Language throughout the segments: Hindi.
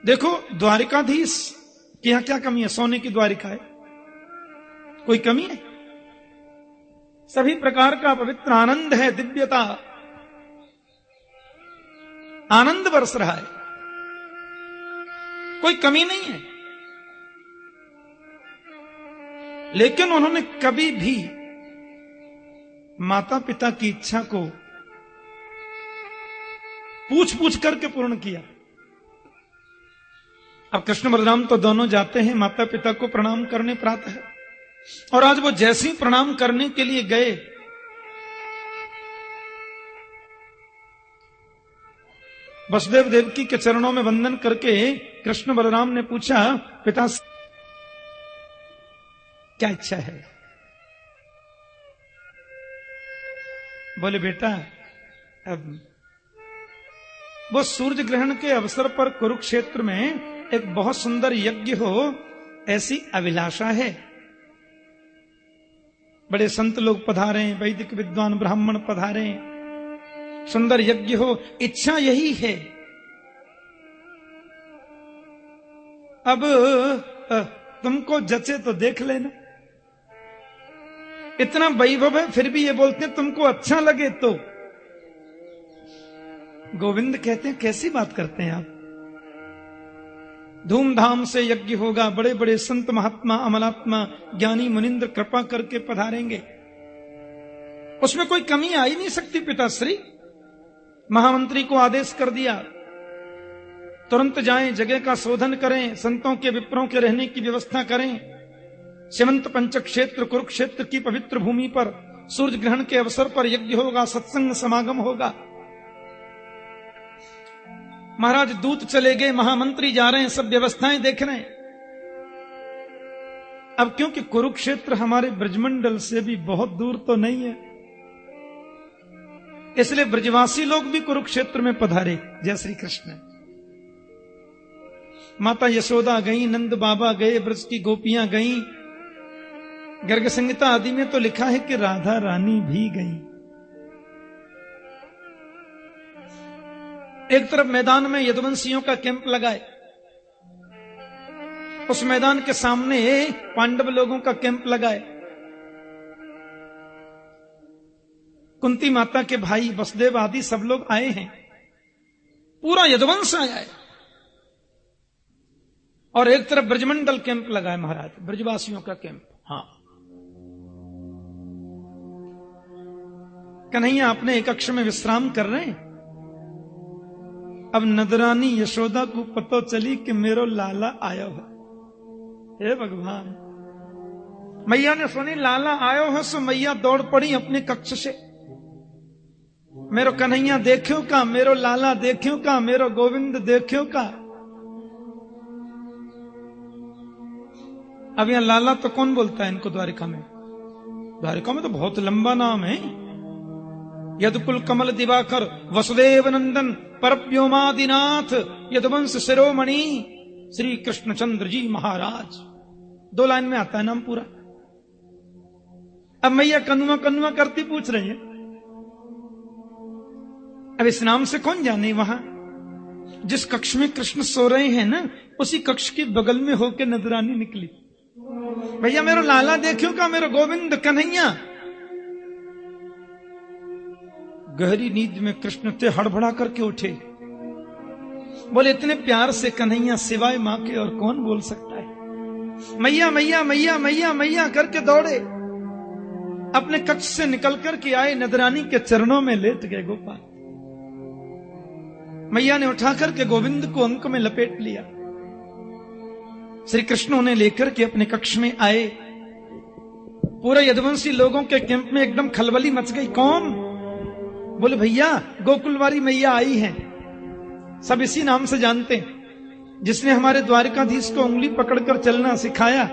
देखो द्वारिकाधीश कि यहां क्या कमी है? सोने की द्वारिका है, कोई कमी है? सभी प्रकार का पवित्र आनंद है, दिव्यता, आनंद बरस रहा है, कोई कमी नहीं है। लेकिन उन्होंने कभी भी माता पिता की इच्छा को पूछ पूछ करके पूर्ण किया। अब कृष्ण बलराम तो दोनों जाते हैं माता पिता को प्रणाम करने प्रातः, और आज वो जैसे ही प्रणाम करने के लिए गए, वसुदेव देवकी के चरणों में वंदन करके कृष्ण बलराम ने पूछा, पिता क्या इच्छा है? बोले बेटा, अब वो सूर्य ग्रहण के अवसर पर कुरुक्षेत्र में एक बहुत सुंदर यज्ञ हो, ऐसी अभिलाषा है। बड़े संत लोग पधारे, वैदिक विद्वान ब्राह्मण पधारे, सुंदर यज्ञ हो, इच्छा यही है। अब तुमको जचे तो देख लेना। इतना वैभव है, फिर भी ये बोलते हैं तुमको अच्छा लगे तो। गोविंद कहते हैं कैसी बात करते हैं आप? धूमधाम से यज्ञ होगा, बड़े बड़े संत महात्मा अमलात्मा ज्ञानी मुनिंद्र कृपा करके पधारेंगे, उसमें कोई कमी आ ही नहीं सकती। पिताश्री महामंत्री को आदेश कर दिया, तुरंत जाएं, जगह का शोधन करें, संतों के विप्रों के रहने की व्यवस्था करें। सीमंत पंचक्षेत्र कुरुक्षेत्र की पवित्र भूमि पर सूर्य ग्रहण के अवसर पर यज्ञ होगा, सत्संग समागम होगा। महाराज दूत चले गए, महामंत्री जा रहे हैं, सब व्यवस्थाएं देख रहे हैं। अब क्योंकि कुरुक्षेत्र हमारे ब्रजमंडल से भी बहुत दूर तो नहीं है, इसलिए ब्रजवासी लोग भी कुरुक्षेत्र में पधारे। जय श्री कृष्ण। माता यशोदा गई, नंद बाबा गए, ब्रज की गोपियां गईं। गर्ग संहिता आदि में तो लिखा है कि राधा रानी भी गई। एक तरफ मैदान में यदुवंशियों का कैंप लगाए, उस मैदान के सामने पांडव लोगों का कैंप लगाए। कुंती माता के भाई वसुदेव आदि सब लोग आए हैं, पूरा यदुवंश आया है। और एक तरफ ब्रजमंडल कैंप लगाए महाराज, ब्रजवासियों का कैंप। हाँ, कन्हैया अपने एक कक्ष में विश्राम कर रहे हैं। अब नदरानी यशोदा को पता चली कि मेरो लाला आयो है। हे भगवान, मैया ने सुनी लाला आयो है, सो मैया दौड़ पड़ी अपने कक्ष से। मेरो कन्हैया देखियो का, मेरो लाला देखियो का, मेरो गोविंद देखियो का। अब यहां लाला तो कौन बोलता है इनको द्वारिका में? द्वारिका में तो बहुत लंबा नाम है। यदुकुल कमल दिवाकर वसुदेव नंदन परव्योमादिनाथ यदुवंश शिरोमणि श्री कृष्णचंद्र जी महाराज। 2 लाइन में आता है नाम पूरा। अब मैया कनुआ कनुआ करती पूछ रही है। अब इस नाम से कौन जाने, वहां जिस कक्ष में कृष्ण सो रहे हैं ना, उसी कक्ष के बगल में होके नजरानी निकली। भैया मेरो लाला देखियो का, मेरो गोविंद कन्हैया। गहरी नींद में कृष्ण थे, हड़बड़ा करके उठे। बोले इतने प्यार से कन्हैया सिवाय मां के और कौन बोल सकता है? मैया मैया मैया मैया मैया करके दौड़े, अपने कक्ष से निकल करके आए, नदरानी के चरणों में लेट गए। गोपाल मैया ने उठा करके गोविंद को अंक में लपेट लिया। श्री कृष्ण उन्हें लेकर के अपने कक्ष में आए। पूरे यदुवंशी लोगों के कैंप में एकदम खलबली मच गई। कौन? बोले भैया गोकुलवारी मैया आई हैं। सब इसी नाम से जानते हैं, जिसने हमारे द्वारिकाधीश को उंगली पकड़कर चलना सिखाया,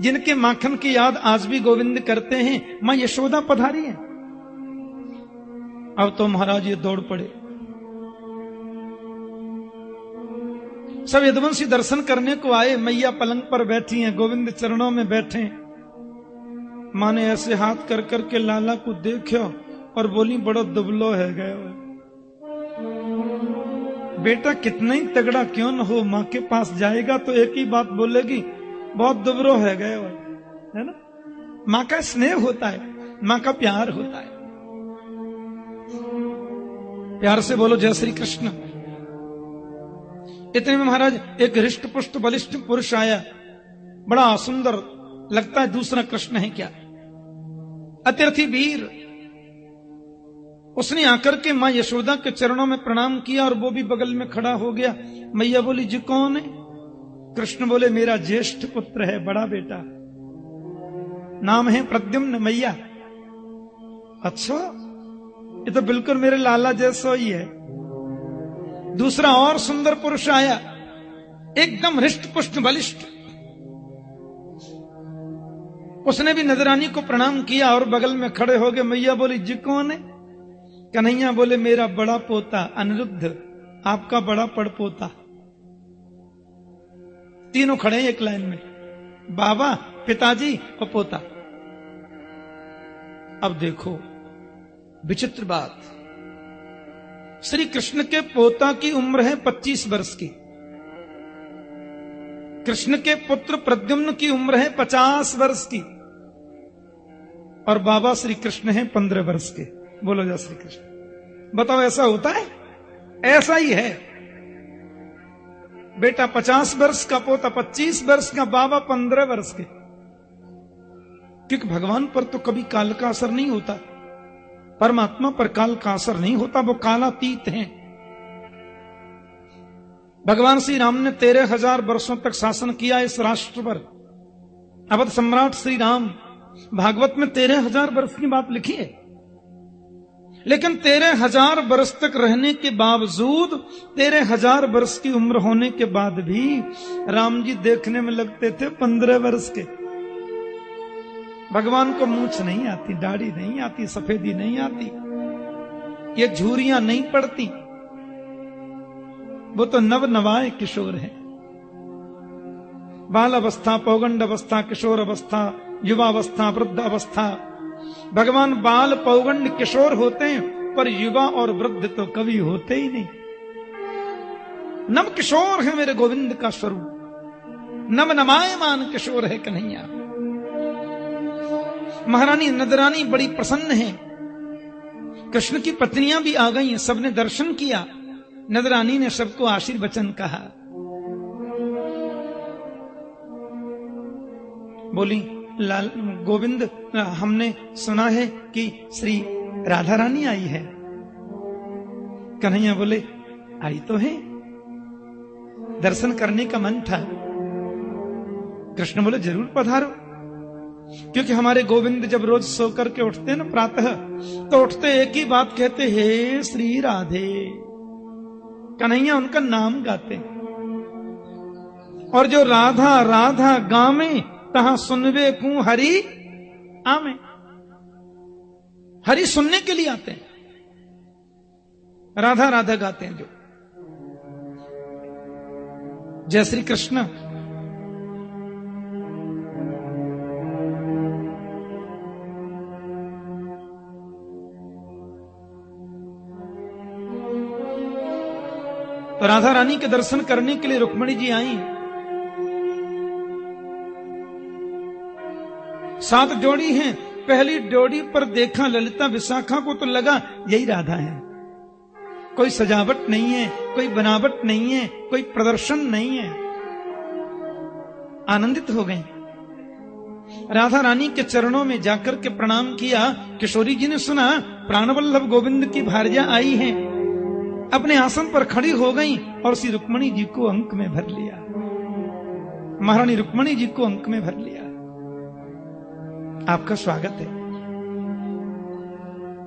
जिनके माखन की याद आज भी गोविंद करते हैं, मां यशोदा पधारी है। अब तो महाराज ये दौड़ पड़े। सब यदुवंशी दर्शन करने को आए। मैया पलंग पर बैठी हैं, गोविंद चरणों में बैठे। मां ने ऐसे हाथ कर करके लाला को देखो और बोली बड़ो दुबलो है गए, बेटा कितना ही तगड़ा क्यों न हो, मां के पास जाएगा तो एक ही बात बोलेगी, बहुत दुबरो है गए, है ना। मां का स्नेह होता है, मां का प्यार होता है। प्यार से बोलो जय श्री कृष्ण। इतने में महाराज एक हृष्ट पुष्ट बलिष्ठ पुरुष आया, बड़ा सुंदर लगता है, दूसरा कृष्ण है क्या, अत्यर्थी वीर। उसने आकर के मां यशोदा के चरणों में प्रणाम किया और वो भी बगल में खड़ा हो गया। मैया बोली जी कौन है? कृष्ण बोले मेरा ज्येष्ठ पुत्र है, बड़ा बेटा, नाम है प्रद्युम्न। मैया अच्छा, ये तो बिल्कुल मेरे लाला जैसा ही है। दूसरा और सुंदर पुरुष आया, एकदम हृष्ट पुष्ट बलिष्ठ। उसने भी नजरानी को प्रणाम किया और बगल में खड़े हो गए। मैया बोली जी कौन है? कन्हैया बोले मेरा बड़ा पोता अनिरुद्ध, आपका बड़ा पड़पोता। तीनों खड़े हैं एक लाइन में, बाबा, पिताजी और पोता। अब देखो विचित्र बात, श्री कृष्ण के पोता की उम्र है 25 वर्ष की, कृष्ण के पुत्र प्रद्युम्न की उम्र है 50 वर्ष की, और बाबा श्री कृष्ण है 15 वर्ष के। बोलो जय श्री कृष्ण। बताओ ऐसा होता है? ऐसा ही है। बेटा 50 वर्ष का, पोता 25 वर्ष का, बाबा 15 वर्ष के। क्योंकि भगवान पर तो कभी काल का असर नहीं होता, परमात्मा पर काल का असर नहीं होता, वो कालातीत हैं। भगवान श्री राम ने 13,000 वर्षों तक शासन किया इस राष्ट्र पर। अवध सम्राट श्री राम, भागवत में 13,000 वर्ष की बात लिखी है, लेकिन 13,000 वर्ष तक रहने के बावजूद, 13,000 वर्ष की उम्र होने के बाद भी राम जी देखने में लगते थे 15 वर्ष के। भगवान को मूंछ नहीं आती, दाढ़ी नहीं आती, सफेदी नहीं आती, ये झुर्रियां नहीं पड़ती, वो तो नव नवाए किशोर है। बाल अवस्था, पौगंड अवस्था, किशोर अवस्था, युवावस्था, वृद्ध अवस्था। भगवान बाल, पौगंड, किशोर होते हैं, पर युवा और वृद्ध तो कभी होते ही नहीं। नव किशोर है मेरे गोविंद का स्वरूप, नव नमायमान किशोर है कन्हैया। महारानी नंदरानी बड़ी प्रसन्न है, कृष्ण की पत्नियां भी आ गई हैं, सबने दर्शन किया। नंदरानी ने सबको आशीर्वचन कहा। बोली लाल गोविंद, हमने सुना है कि श्री राधा रानी आई है। कन्हैया बोले आई तो है, दर्शन करने का मन था। कृष्ण बोले जरूर पधारो, क्योंकि हमारे गोविंद जब रोज सो करके उठते हैं ना प्रातः, तो उठते एक ही बात कहते, हे श्री राधे। कन्हैया उनका नाम गाते, और जो राधा राधा गावे तहां सुनवे कू हरि आमे। हरि सुनने के लिए आते हैं, राधा राधा गाते हैं जो। जय श्री कृष्ण। तो राधा रानी के दर्शन करने के लिए रुक्मिणी जी आई। 7 जोड़ी हैं। पहली जोड़ी पर देखा ललिता विशाखा को तो लगा यही राधा है। कोई सजावट नहीं है, कोई बनावट नहीं है, कोई प्रदर्शन नहीं है। आनंदित हो गए। राधा रानी के चरणों में जाकर के प्रणाम किया। किशोरी जी ने सुना प्राणवल्लभ गोविंद की भार्या आई है, अपने आसन पर खड़ी हो गई और श्री रुक्मिणी जी को अंक में भर लिया। महारानी रुक्मिणी जी को अंक में भर लिया। आपका स्वागत है।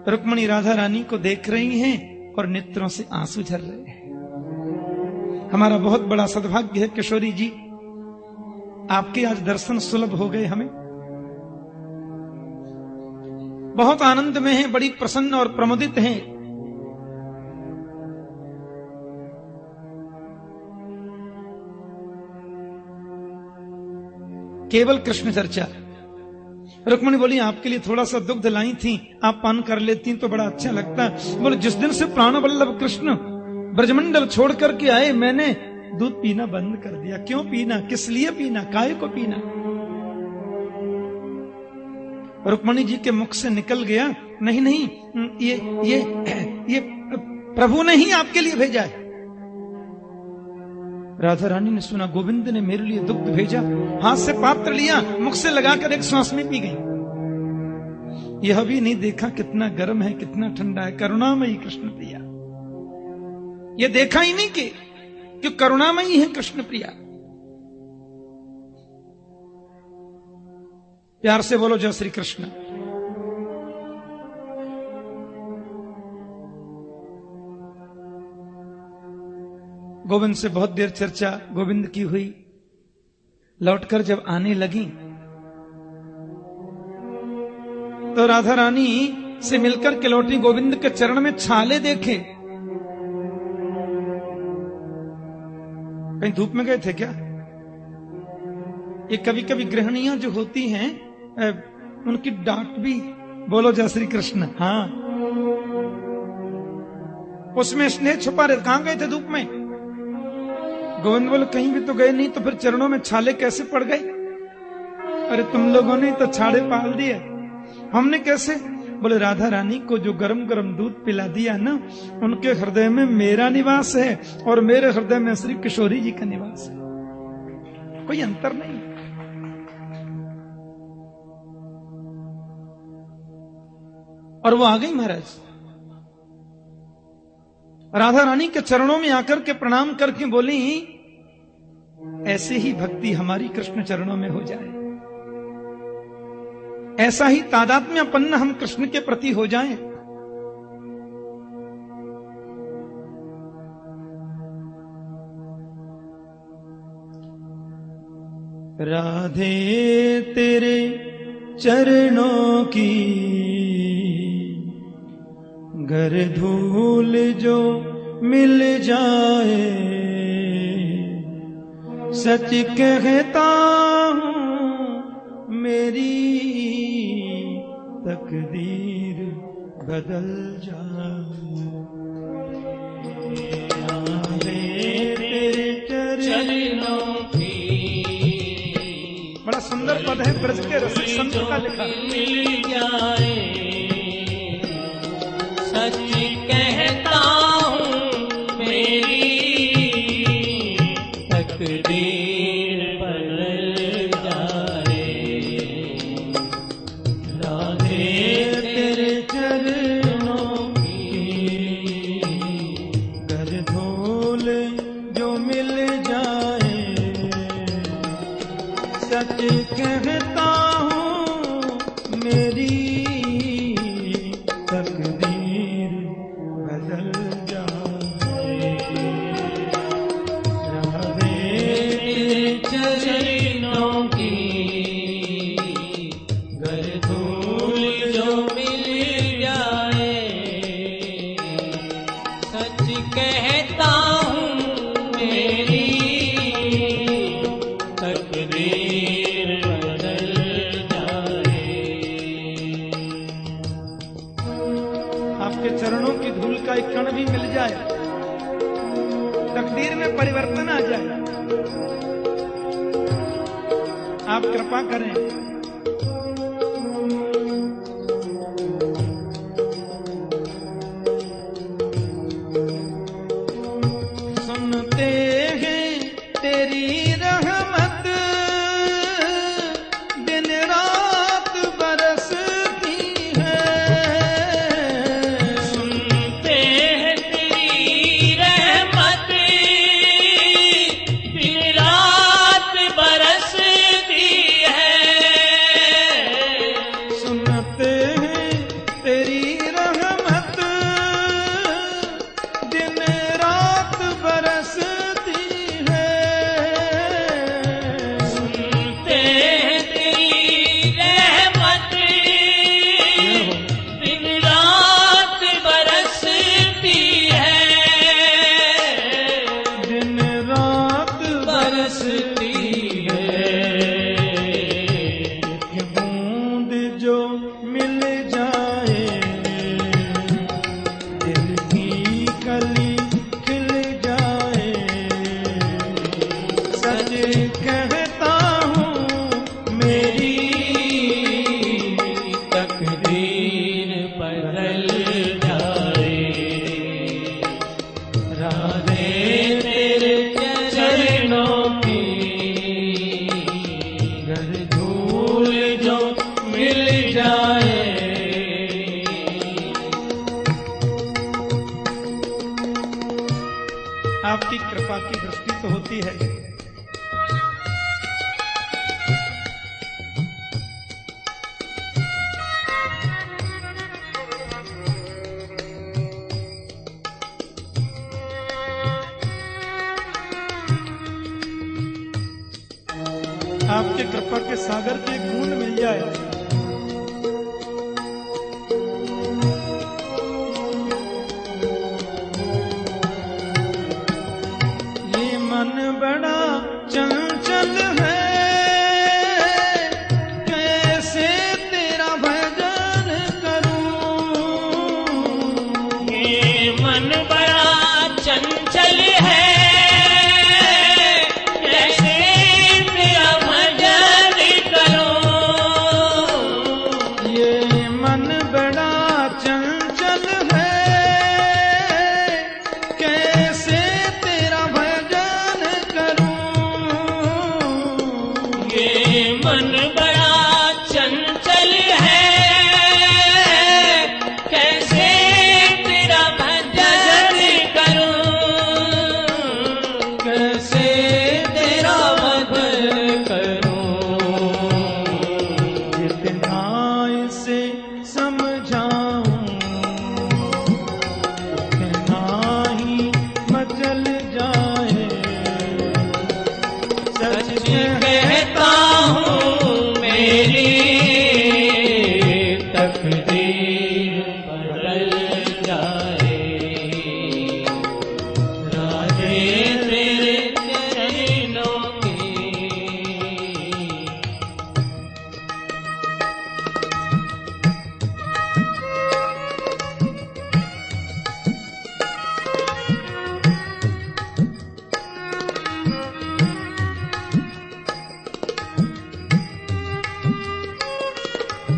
रुक्मिणी राधा रानी को देख रही हैं और नेत्रों से आंसू झर रहे हैं। हमारा बहुत बड़ा सद्भाग्य है किशोरी जी, आपके आज दर्शन सुलभ हो गए। हमें बहुत आनंद में हैं, बड़ी प्रसन्न और प्रमुदित हैं। केवल कृष्ण चर्चा। रुक्मिणी बोली आपके लिए थोड़ा सा दुग्ध लाई थी, आप पान कर लेती तो बड़ा अच्छा लगता। बोले जिस दिन से प्राणवल्लभ कृष्ण ब्रजमंडल छोड़ करके आए, मैंने दूध पीना बंद कर दिया। क्यों पीना, किस लिए पीना, काहे को पीना? रुक्मणी जी के मुख से निकल गया, नहीं नहीं, ये प्रभु ने ही आपके लिए भेजा है। राधा रानी ने सुना गोविंद ने मेरे लिए दुग्ध भेजा, हाथ से पात्र लिया, मुख से लगाकर एक सांस में पी गई। यह भी नहीं देखा कितना गर्म है, कितना ठंडा है। करुणामयी कृष्ण प्रिया, यह देखा ही नहीं कि करुणामयी है कृष्ण प्रिया। प्यार से बोलो जय श्री कृष्ण। गोविंद से बहुत देर चर्चा गोविंद की हुई। लौटकर जब आने लगी तो राधा रानी से मिलकर के लौटी, गोविंद के चरण में छाले देखे। कहीं धूप में गए थे क्या? ये कभी कभी गृहिणियां जो होती हैं उनकी डांट भी, बोलो जय श्री कृष्ण। हाँ, उसमें स्नेह छुपा रहे। कहां गए थे धूप में? गोविंद बोले कहीं भी तो गए नहीं, तो फिर चरणों में छाले कैसे पड़ गए? अरे तुम लोगों ने तो छाले पाल दिए, हमने कैसे? बोले राधा रानी को जो गरम गरम दूध पिला दिया ना, उनके हृदय में मेरा निवास है और मेरे हृदय में श्री किशोरी जी का निवास है, कोई अंतर नहीं। और वो आ गई महाराज। राधा रानी के चरणों में आकर के प्रणाम करके बोली, ऐसे ही भक्ति हमारी कृष्ण चरणों में हो जाए, ऐसा ही तादात्म्यपन्न हम कृष्ण के प्रति हो जाएं। राधे तेरे चरणों की घर धूल जो मिल जाए, सच कहता हूं मेरी तकदीर बदल जाए। राधे तेरे चरणों की, बड़ा सुंदर पद है, ब्रज के रसिक संत का लिखा। मिल जाए, सच कहता हूँ मेरी तकदीर बदल जाए। राधे तेरे चरणों की घर धूल जो मिल जाए, सच कहता हूँ मेरी तकदीर बदल जाए। राधे तेरे चरणों की घर धूल जो मिल जाए, सच कहता हूँ मेरी तकदीर बदल जाए। आपके चरणों की धूल का एक कण भी मिल जाए, तकदीर में परिवर्तन आ जाए। आप कृपा करें। सुनते हैं तेरी रहमत दिन रात बरसती है। सुनते हैं तेरी रहमत दिन रात बरसती है। सुनते हैं तेरी रहमत दिन रात बरसती है। सुनते हैं तेरी रहमत दिन रात बरसती है। दिन रात बरसती है। एक बूंद जो मिल जाए, दिल की कली खिल कृपा की दृष्टि तो होती है। आपके कृपा के सागर के बूंद मिल जाए, ये मन बड़ा चंचल है, कैसे तेरा भजन करूं। ये मन बड़ा चंचल है,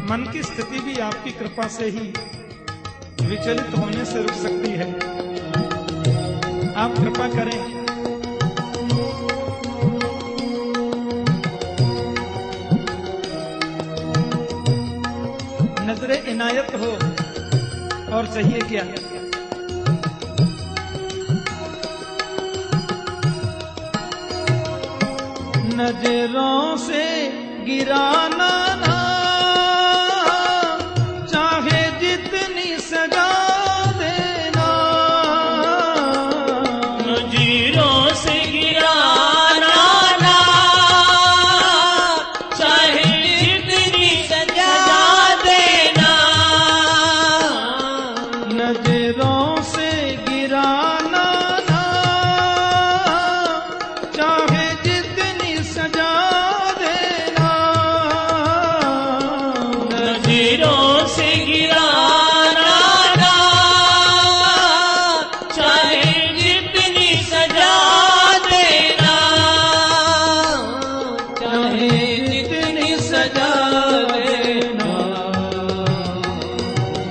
मन की स्थिति भी आपकी कृपा से ही विचलित होने से रुक सकती है। आप कृपा करें। नजरे इनायत हो और चाहिए क्या। नजरों से गिराना ना, चाहे जितनी सजा देना। नजरों से गिराना ना, चाहे जितनी सजा देना। नजरों से गिराना ना, चाहे जितनी सजा देना। नजरों से गिराना ना, चाहे जितनी सजा देना। चाहे जितनी सजा देना।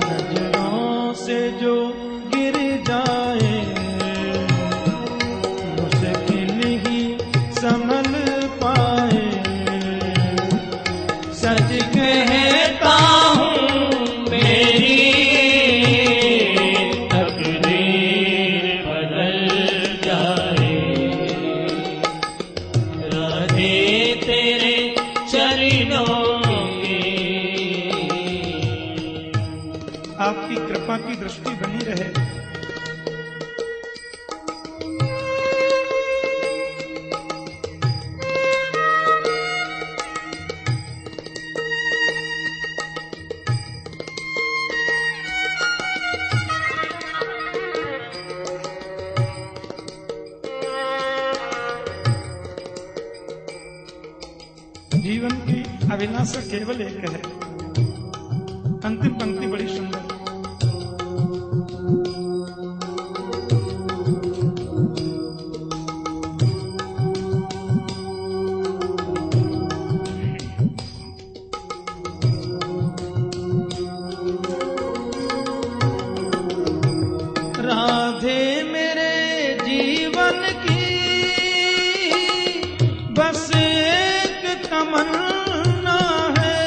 नजरों से जो गिर जाए, मुश्किल ही संभल पाए। सच कहता हूँ मेरी तकदीर बदल जाए। राधे तेरे चरणों की। आपकी कृपा की दृष्टि बनी रहे। जीवन की अभिलाषा केवल एक है। अंतिम पंक्ति बड़ी सुंदर। राधे मेरे जीवन की बस एक तमन्ना है।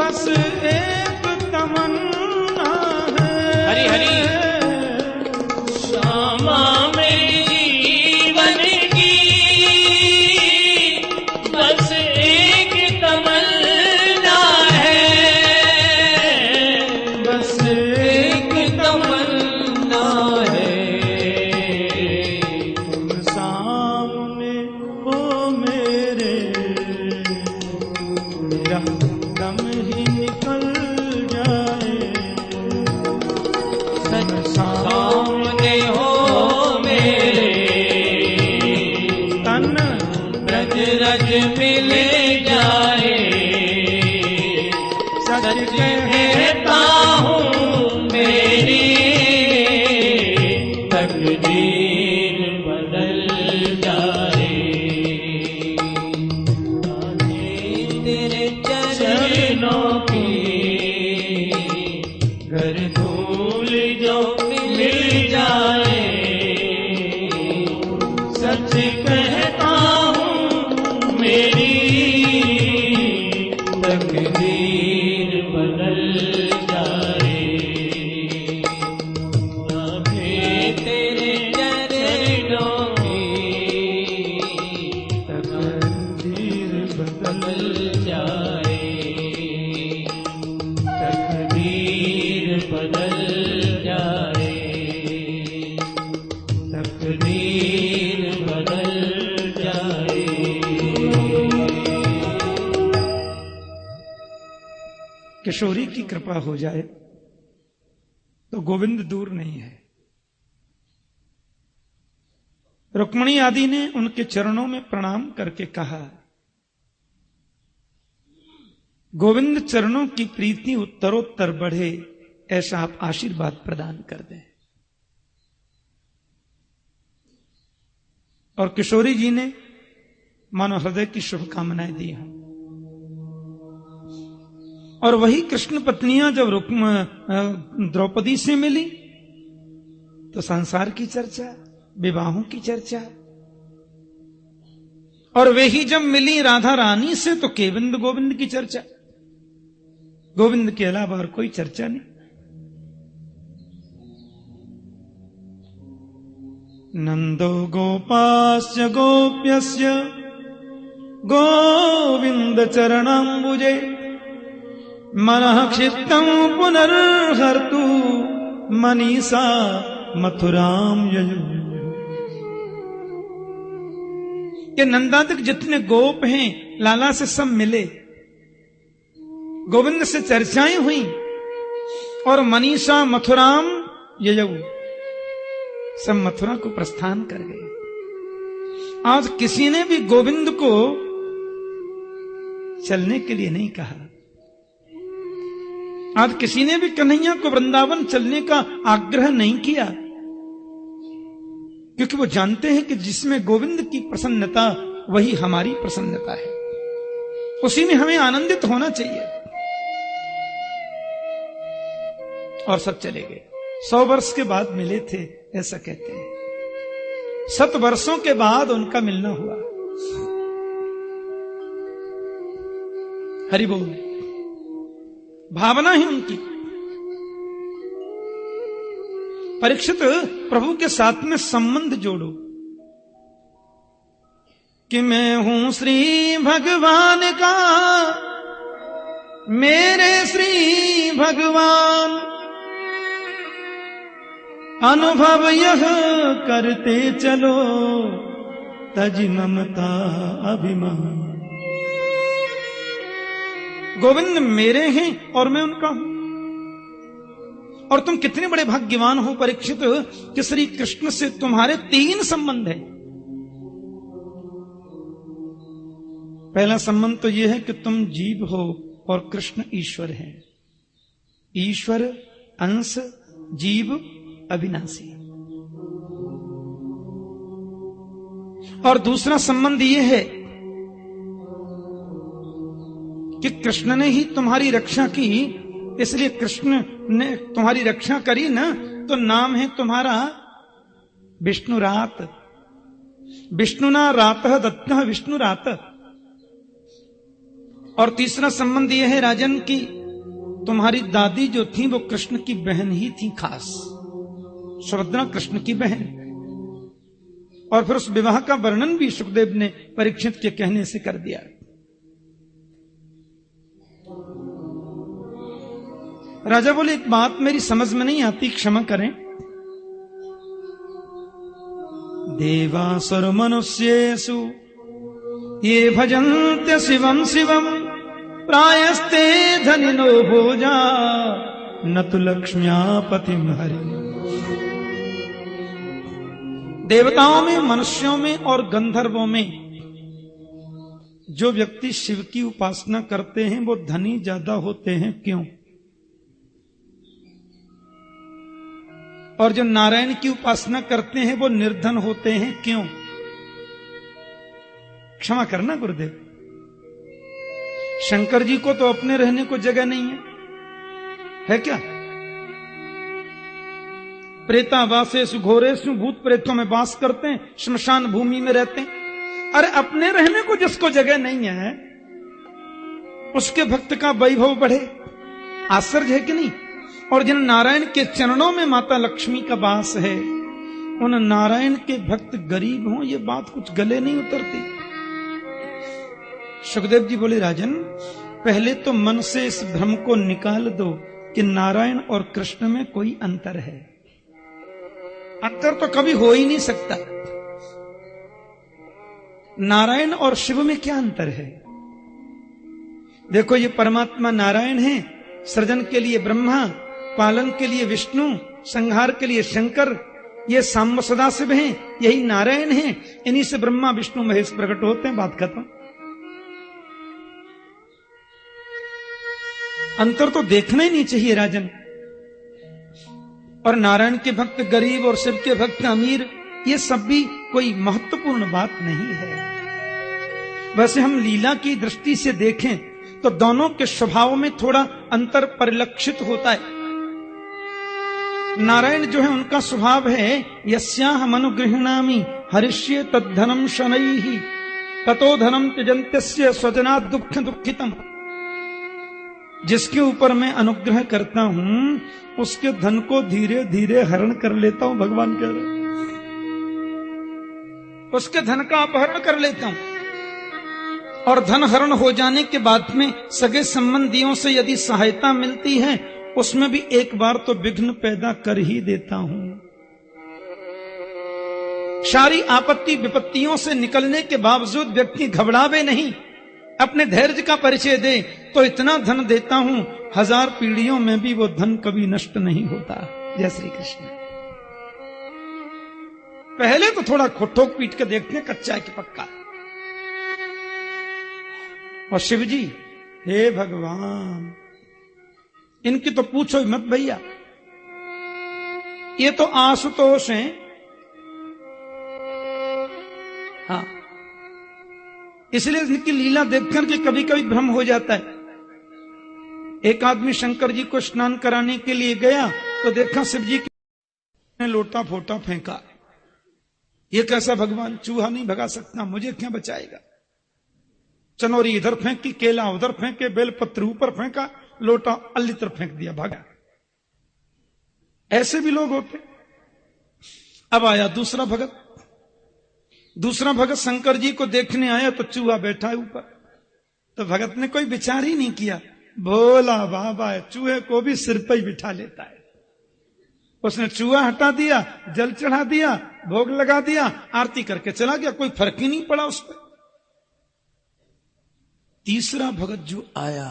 बस एक तमन्ना है। हरि हरि। श्यामा मेरी जीवन की बस एक तमन्ना है, बस एक तमन्ना है। तुम सामने हो मेरे, मेरा दम ही निकल जाए। सामने हो मेरे, तन ब्रज रज मिल जाए। सच कहता हूँ मेरी तकदीर बदल जाए। तेरे चरणों की घर धूल जो मिल जाए। सच कहता हूँ मेरी तकदीर बदल जाए। आगे तेरे चरणों की तकदीर बदल जाए। तकदीर बदल जाए। तकदीर बदल जाए। किशोरी की कृपा हो जाए तो गोविंद दूर नहीं है। रुक्मणी आदि ने उनके चरणों में प्रणाम करके कहा, गोविंद चरणों की प्रीति उत्तरोत्तर बढ़े, ऐसा आप आशीर्वाद प्रदान कर दें। और किशोरी जी ने मानो हृदय की शुभकामनाएं दी हैं। और वही कृष्ण पत्नियां जब द्रौपदी से मिली तो संसार की चर्चा, विवाहों की चर्चा। और वे ही जब मिली राधा रानी से तो केवल गोविंद की चर्चा। गोविंद के अलावा और कोई चर्चा नहीं। नंदो गोपास्य गोप्यस्य गोविंद चरणाम्बुजे मनः क्षिप्तं पुनर्हर्तु मनीषा मथुराम यजु। के नंदादिक जितने गोप हैं लाला से सब मिले, गोविंद से चर्चाएं हुई और मनीषा मथुराम यजु सब मथुरा को प्रस्थान कर गए। आज किसी ने भी गोविंद को चलने के लिए नहीं कहा। आज किसी ने भी कन्हैया को वृंदावन चलने का आग्रह नहीं किया, क्योंकि वो जानते हैं कि जिसमें गोविंद की प्रसन्नता वही हमारी प्रसन्नता है, उसी में हमें आनंदित होना चाहिए। और सब चले गए। 100 वर्ष के बाद मिले थे ऐसा कहते हैं। 7 वर्षों के बाद उनका मिलना हुआ। हरि बोल। भावना ही उनकी। परीक्षित प्रभु के साथ में संबंध जोड़ो कि मैं हूं श्री भगवान का, मेरे श्री भगवान अनुभव यह करते चलो, तज ममता अभिमान। गोविंद मेरे हैं और मैं उनका हूं। और तुम कितने बड़े भाग्यवान हो परीक्षित कि श्री कृष्ण से तुम्हारे 3 संबंध है। पहला संबंध तो यह है कि तुम जीव हो और कृष्ण ईश्वर है। ईश्वर अंश, जीव अविनाशी। और दूसरा संबंध यह है कि कृष्ण ने ही तुम्हारी रक्षा की, इसलिए कृष्ण ने तुम्हारी रक्षा करी ना, तो नाम है तुम्हारा विष्णुरात। विष्णुना रातः दत्तः विष्णुरात। और तीसरा संबंध यह है राजन की तुम्हारी दादी जो थी वो कृष्ण की बहन ही थी, खास सुभद्रा कृष्ण की बहन। और फिर उस विवाह का वर्णन भी सुखदेव ने परीक्षित के कहने से कर दिया। राजा बोले एक बात मेरी समझ में नहीं आती, क्षमा करें। देवासुर मनुष्येषु ये भजन्ते शिवम शिवम प्रायस्ते धनिनो भोजा न तु लक्ष्म्या पतिम हरि। देवताओं में, मनुष्यों में और गंधर्वों में जो व्यक्ति शिव की उपासना करते हैं वो धनी ज्यादा होते हैं, क्यों? और जो नारायण की उपासना करते हैं वो निर्धन होते हैं, क्यों? क्षमा करना गुरुदेव, शंकर जी को तो अपने रहने को जगह नहीं है क्या? प्रेतावासेषु घोरेषु, भूत प्रेतों में वास करते हैं, श्मशान भूमि में रहते हैं। अरे अपने रहने को जिसको जगह नहीं है उसके भक्त का वैभव बढ़े, आश्चर्य है कि नहीं? और जिन नारायण के चरणों में माता लक्ष्मी का वास है उन नारायण के भक्त गरीब हों, ये बात कुछ गले नहीं उतरती। सुखदेव जी बोले राजन, पहले तो मन से इस भ्रम को निकाल दो कि नारायण और कृष्ण में कोई अंतर है। अंतर तो कभी हो ही नहीं सकता। नारायण और शिव में क्या अंतर है? देखो, ये परमात्मा नारायण है, सृजन के लिए ब्रह्मा, पालन के लिए विष्णु, संहार के लिए शंकर, ये सांब सदाशिव हैं, यही नारायण हैं। इन्हीं से ब्रह्मा विष्णु महेश प्रकट होते हैं, बात खत्म। अंतर तो देखना ही नहीं चाहिए राजन। और नारायण के भक्त गरीब और शिव के भक्त अमीर, ये सब भी कोई महत्वपूर्ण बात नहीं है। वैसे हम लीला की दृष्टि से देखें तो दोनों के स्वभाव में थोड़ा अंतर परिलक्षित होता है। नारायण जो है उनका स्वभाव है यस्याहम् अनुगृह्णामि हरिष्ये तद्धनम शनैः ततो धनम त्यजन्त्यस्य स्वजनात् दुःख दुःखितम्। जिसके ऊपर मैं अनुग्रह करता हूं उसके धन को धीरे धीरे हरण कर लेता हूं, भगवान कह रहे, उसके धन का अपहरण कर लेता हूं। और धन हरण हो जाने के बाद में सगे संबंधियों से यदि सहायता मिलती है उसमें भी एक बार तो विघ्न पैदा कर ही देता हूं। सारी आपत्ति विपत्तियों से निकलने के बावजूद व्यक्ति घबरावे नहीं, अपने धैर्य का परिचय दे तो इतना धन देता हूं 1000 पीढ़ियों में भी वो धन कभी नष्ट नहीं होता। जय श्री कृष्ण। पहले तो थोड़ा ठोक पीट के देखते हैं, कच्चा है कि पक्का। और शिव जी, हे भगवान, इनकी तो पूछो ही मत भैया। ये तो आशुतोष हैं। हाँ, इसलिए इनकी लीला देखकर के कभी कभी भ्रम हो जाता है। एक आदमी शंकर जी को स्नान कराने के लिए गया तो देखा शिव जी ने लोटा फोटा फेंका। ये कैसा भगवान, चूहा नहीं भगा सकता, मुझे क्या बचाएगा? चनोरी इधर फेंकी, केला उधर फेंके, बेलपत्र ऊपर फेंका, लोटा अल्लितर फेंक दिया, भागा। ऐसे भी लोग होते। अब आया दूसरा भगत। दूसरा भगत शंकर जी को देखने आया तो चूहा बैठा है ऊपर। तो भगत ने कोई विचार ही नहीं किया, भोला बाबा है, चूहे को भी सिर पर ही बिठा लेता है। उसने चूहा हटा दिया, जल चढ़ा दिया, भोग लगा दिया, आरती करके चला गया, कोई फर्क ही नहीं पड़ा उस पर। तीसरा भगत जो आया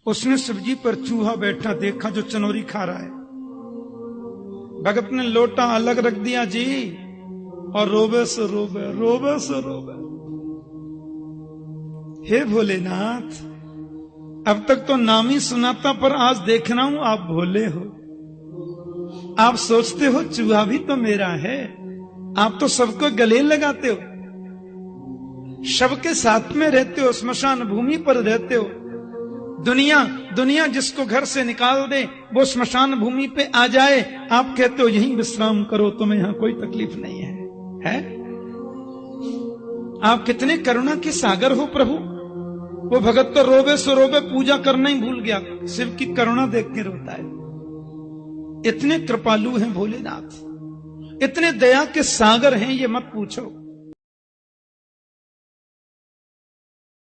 उसने शिवजी पर चूहा बैठा देखा जो चनोरी खा रहा है। भगत ने लोटा अलग रख दिया जी, और रोबे से रोबे, रोबे से रोबे। हे भोलेनाथ, अब तक तो नाम ही सुनाता, पर आज देख रहा हूं आप भोले हो। आप सोचते हो चूहा भी तो मेरा है। आप तो सबको गले लगाते हो, सबके साथ में रहते हो, श्मशान भूमि पर रहते हो। दुनिया जिसको घर से निकाल दे वो श्मशान भूमि पे आ जाए, आप कहते हो यहीं विश्राम करो, तुम्हें यहां कोई तकलीफ नहीं है? आप कितने करुणा के सागर हो प्रभु। वो भगत तो रोवे सो रोवे, पूजा करना ही भूल गया, शिव की करुणा देख के रोता है। इतने कृपालु हैं भोलेनाथ, इतने दया के सागर हैं, ये मत पूछो।